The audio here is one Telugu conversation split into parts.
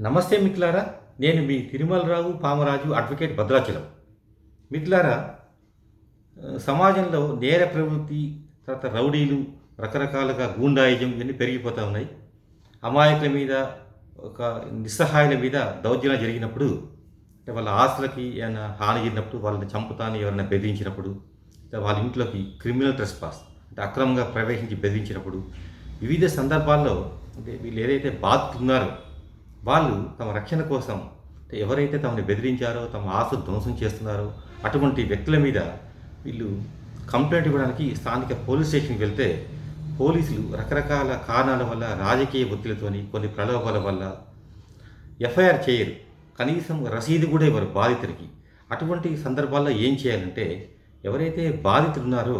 నమస్తే మిత్రులారా, నేను మీ తిరుమలరావు పామరాజు అడ్వకేట్ భద్రాచలం. మిత్రులారా, సమాజంలో నేర ప్రవృత్తి, తర్వాత రౌడీలు, రకరకాలుగా గూండాయిజం ఇవన్నీ పెరిగిపోతూ ఉన్నాయి. అమాయకుల మీద, ఒక నిస్సహాయుల మీద దౌర్జన్యం జరిగినప్పుడు, అంటే వాళ్ళ ఆస్తులకి ఏమైనా హాని జరిగినప్పుడు, వాళ్ళని చంపుతాను ఎవరైనా బెదిరించినప్పుడు, వాళ్ళ ఇంట్లోకి క్రిమినల్ ట్రెస్పాస్ అంటే అక్రమంగా ప్రవేశించి బెదిరించినప్పుడు, వివిధ సందర్భాల్లో అంటే వీళ్ళు ఏదైతే బాధితున్నారో వాళ్ళు తమ రక్షణ కోసం ఎవరైతే తమని బెదిరించారో, తమ ఆస్తులు ధ్వంసం చేస్తున్నారో అటువంటి వ్యక్తుల మీద వీళ్ళు కంప్లైంట్ ఇవ్వడానికి స్థానిక పోలీస్ స్టేషన్కి వెళ్తే పోలీసులు రకరకాల కారణాల వల్ల, రాజకీయ ఒత్తిడితోని, కొన్ని ప్రలోభాల వల్ల ఎఫ్ఐఆర్ చేయరు. కనీసం రసీదు కూడా ఇవ్వరు బాధితుడికి. అటువంటి సందర్భాల్లో ఏం చేయాలంటే, ఎవరైతే బాధితులు ఉన్నారో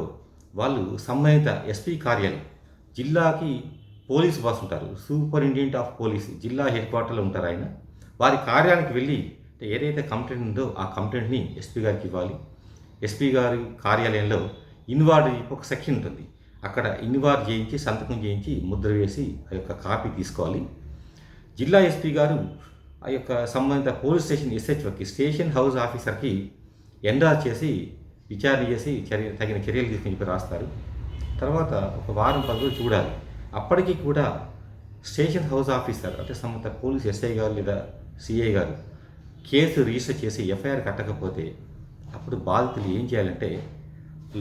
వాళ్ళు సంబంధిత ఎస్పీ కార్యాలయం, జిల్లాకి పోలీస్ బాస్ ఉంటారు, సూపరింటెండెంట్ ఆఫ్ పోలీస్, జిల్లా హెడ్ క్వార్టర్లో ఉంటారు ఆయన. వారి కార్యాలయానికి వెళ్ళి ఏదైతే కంప్లైంట్ ఉందో ఆ కంప్లైంట్ని ఎస్పీ గారికి ఇవ్వాలి. ఎస్పీ గారి కార్యాలయంలో ఇన్వార్డ్ ఒక సెక్షన్ ఉంటుంది, అక్కడ ఇన్వార్డ్ చేయించి సంతకం చేయించి ముద్ర వేసి ఆ యొక్క కాపీ తీసుకోవాలి. జిల్లా ఎస్పీ గారు ఆ యొక్క సంబంధిత పోలీస్ స్టేషన్ ఎస్హెచ్ఓకి, స్టేషన్ హౌస్ ఆఫీసర్కి ఎండార్ చేసి విచారణ చేసి తగిన చర్యలు తీసుకుని చెప్పి రాస్తారు. తర్వాత ఒక వారం 10 రోజులు చూడాలి. అప్పటికీ కూడా స్టేషన్ హౌస్ ఆఫీసర్ అంటే సంబంధిత పోలీస్ ఎస్ఐ గారు లేదా సిఐ గారు కేసు రిజిస్టర్ చేసి ఎఫ్ఐఆర్ కట్టకపోతే అప్పుడు బాధితులు ఏం చేయాలంటే,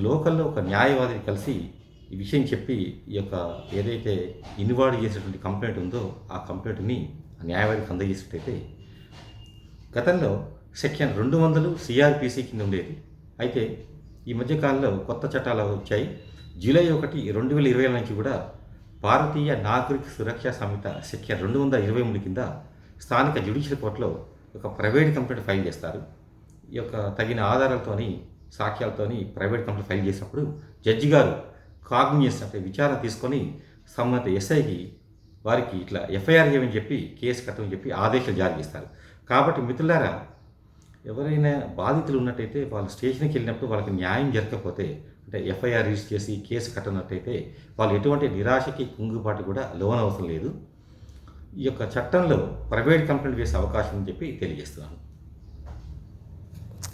లోకల్లో ఒక న్యాయవాదిని కలిసి ఈ విషయం చెప్పి ఈ యొక్క ఏదైతే ఇన్వార్డ్ చేసినటువంటి కంప్లైంట్ ఉందో ఆ కంప్లైంట్ని న్యాయవాదికి అందజేసినట్టయితే, గతంలో సెక్షన్ 200 సిఆర్పిసి కింద ఉండేది. అయితే ఈ మధ్యకాలంలో కొత్త చట్టాలు వచ్చాయి. జూలై 1, 2020 నుంచి కూడా భారతీయ నాగరిక సురక్షా సంహిత సెక్షన్ 223 కింద స్థానిక జ్యుడిషియల్ కోర్టులో ఒక ప్రైవేట్ కంప్లైంట్ ఫైల్ చేస్తారు. ఈ యొక్క తగిన ఆధారాలతోని, సాక్ష్యాలతోని ప్రైవేట్ కంప్లైంట్ ఫైల్ చేసినప్పుడు జడ్జి గారు కాగ్నియన్స్ అంటే విచారణ తీసుకొని సంబంధిత ఎస్ఐకి వారికి ఇట్లా ఎఫ్ఐఆర్ చేయమని చెప్పి, కేసు కట్టమని చెప్పి ఆదేశాలు జారీ చేస్తారు. కాబట్టి మిత్రులారా, ఎవరైనా బాధితులు ఉన్నట్టయితే వాళ్ళు స్టేషన్కి వెళ్ళినప్పుడు వాళ్ళకి న్యాయం జరగకపోతే, అంటే ఎఫ్ఐఆర్ రిజిస్టర్ చేసి కేసు కట్టనట్టయితే వాళ్ళు ఎటువంటి నిరాశకి, కుంగుబాటు కూడా లోనవసరం లేదు. ఈ యొక్క చట్టంలో ప్రైవేట్ కంప్లైంట్ వేసే అవకాశం అని చెప్పి తెలియజేస్తున్నాను.